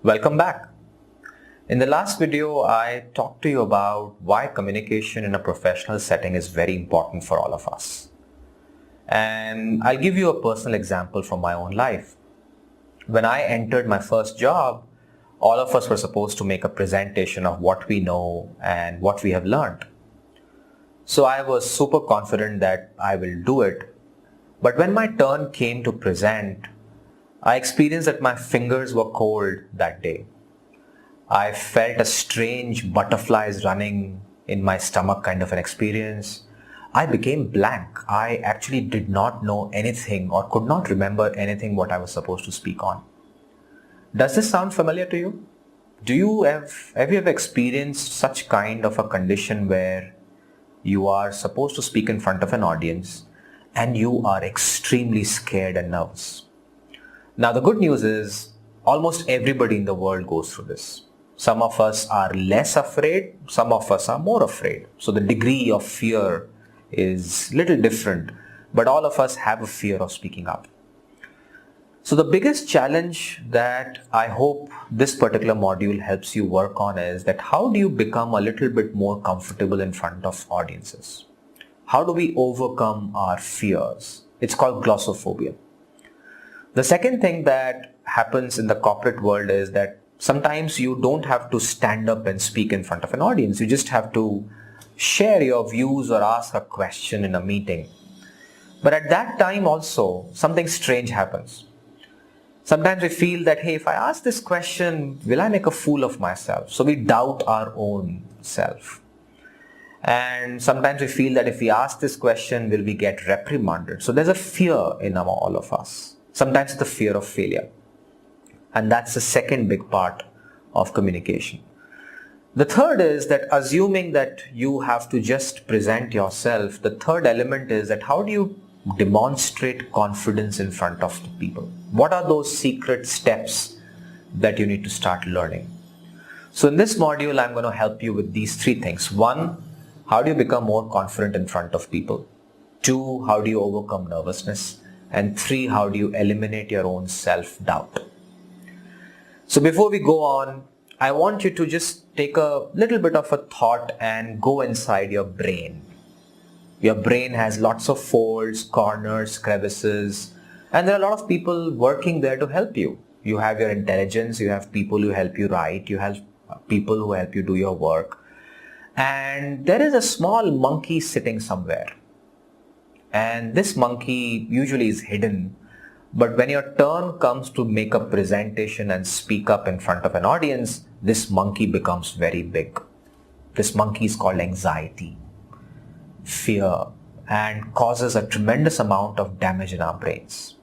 Welcome back. In the last video, I talked to you about why communication in a professional setting is very important for all of us. And I'll give you a personal example from my own life. When I entered my first job, all of us were supposed to make a presentation of what we know and what we have learned. So I was super confident that I will do it. But when my turn came to present, I experienced that my fingers were cold that day. I felt a strange butterflies running in my stomach kind of an experience. I became blank. I actually did not know anything or could not remember anything what I was supposed to speak on. Does this sound familiar to you? Have you ever experienced such kind of a condition where you are supposed to speak in front of an audience and you are extremely scared and nervous? Now, the good news is almost everybody in the world goes through this. Some of us are less afraid, some of us are more afraid. So the degree of fear is little different, but all of us have a fear of speaking up. So the biggest challenge that I hope this particular module helps you work on is that how do you become a little bit more comfortable in front of audiences? How do we overcome our fears? It's called glossophobia. The second thing that happens in the corporate world is that sometimes you don't have to stand up and speak in front of an audience. You just have to share your views or ask a question in a meeting. But at that time also, something strange happens. Sometimes we feel that, hey, if I ask this question, will I make a fool of myself? So we doubt our own self. And sometimes we feel that if we ask this question, will we get reprimanded? So there's a fear in all of us. Sometimes it's the fear of failure. And that's the second big part of communication. The third is that assuming that you have to just present yourself, the third element is that how do you demonstrate confidence in front of the people? What are those secret steps that you need to start learning? So in this module, I'm going to help you with these three things. One, how do you become more confident in front of people? Two, how do you overcome nervousness? And three, how do you eliminate your own self-doubt? So before we go on, I want you to just take a little bit of a thought and go inside your brain. Your brain has lots of folds, corners, crevices, and there are a lot of people working there to help you. You have your intelligence, you have people who help you write, you have people who help you do your work. And there is a small monkey sitting somewhere. And this monkey usually is hidden. But when your turn comes to make a presentation and speak up in front of an audience, this monkey becomes very big. This monkey is called anxiety, fear, and causes a tremendous amount of damage in our brains.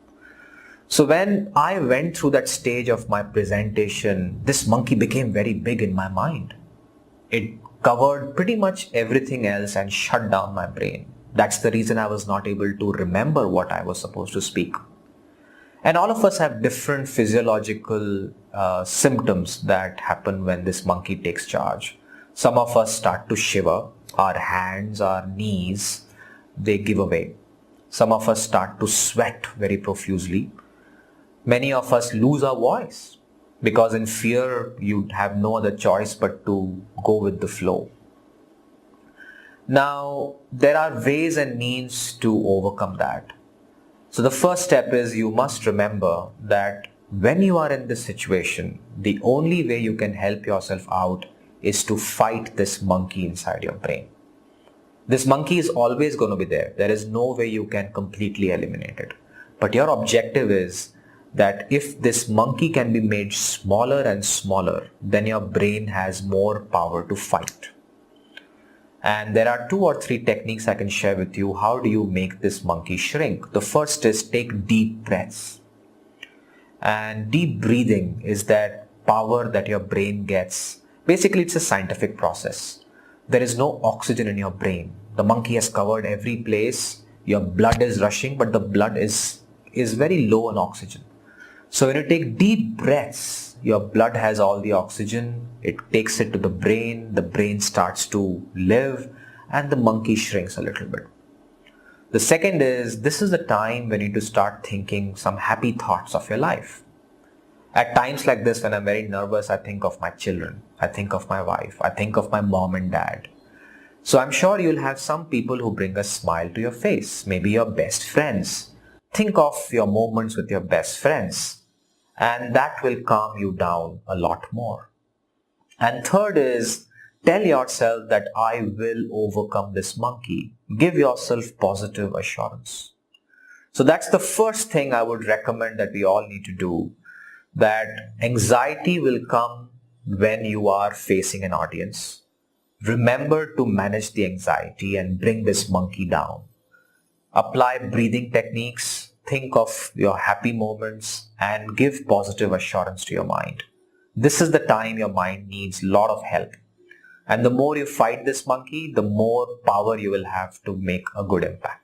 So when I went through that stage of my presentation, this monkey became very big in my mind. It covered pretty much everything else and shut down my brain. That's the reason I was not able to remember what I was supposed to speak. And all of us have different physiological symptoms that happen when this monkey takes charge. Some of us start to shiver, our hands, our knees, they give away. Some of us start to sweat very profusely. Many of us lose our voice because in fear you have no other choice but to go with the flow. Now, there are ways and means to overcome that. So the first step is you must remember that when you are in this situation, the only way you can help yourself out is to fight this monkey inside your brain. This monkey is always going to be there. There is no way you can completely eliminate it. But your objective is that if this monkey can be made smaller and smaller, then your brain has more power to fight. And there are 2 or 3 techniques I can share with you. How do you make this monkey shrink? The first is take deep breaths. And deep breathing is that power that your brain gets. Basically, it's a scientific process. There is no oxygen in your brain. The monkey has covered every place. Your blood is rushing, but the blood is very low on oxygen. So when you take deep breaths, your blood has all the oxygen, it takes it to the brain starts to live, and the monkey shrinks a little bit. The second is, this is the time when you need to start thinking some happy thoughts of your life. At times like this, when I'm very nervous, I think of my children, I think of my wife, I think of my mom and dad. So I'm sure you'll have some people who bring a smile to your face, maybe your best friends. Think of your moments with your best friends, and that will calm you down a lot more. And third is, tell yourself that I will overcome this monkey. Give yourself positive assurance. So that's the first thing I would recommend that we all need to do, that anxiety will come when you are facing an audience. Remember to manage the anxiety and bring this monkey down. Apply breathing techniques, think of your happy moments, and give positive assurance to your mind. This is the time your mind needs a lot of help. And the more you fight this monkey, the more power you will have to make a good impact.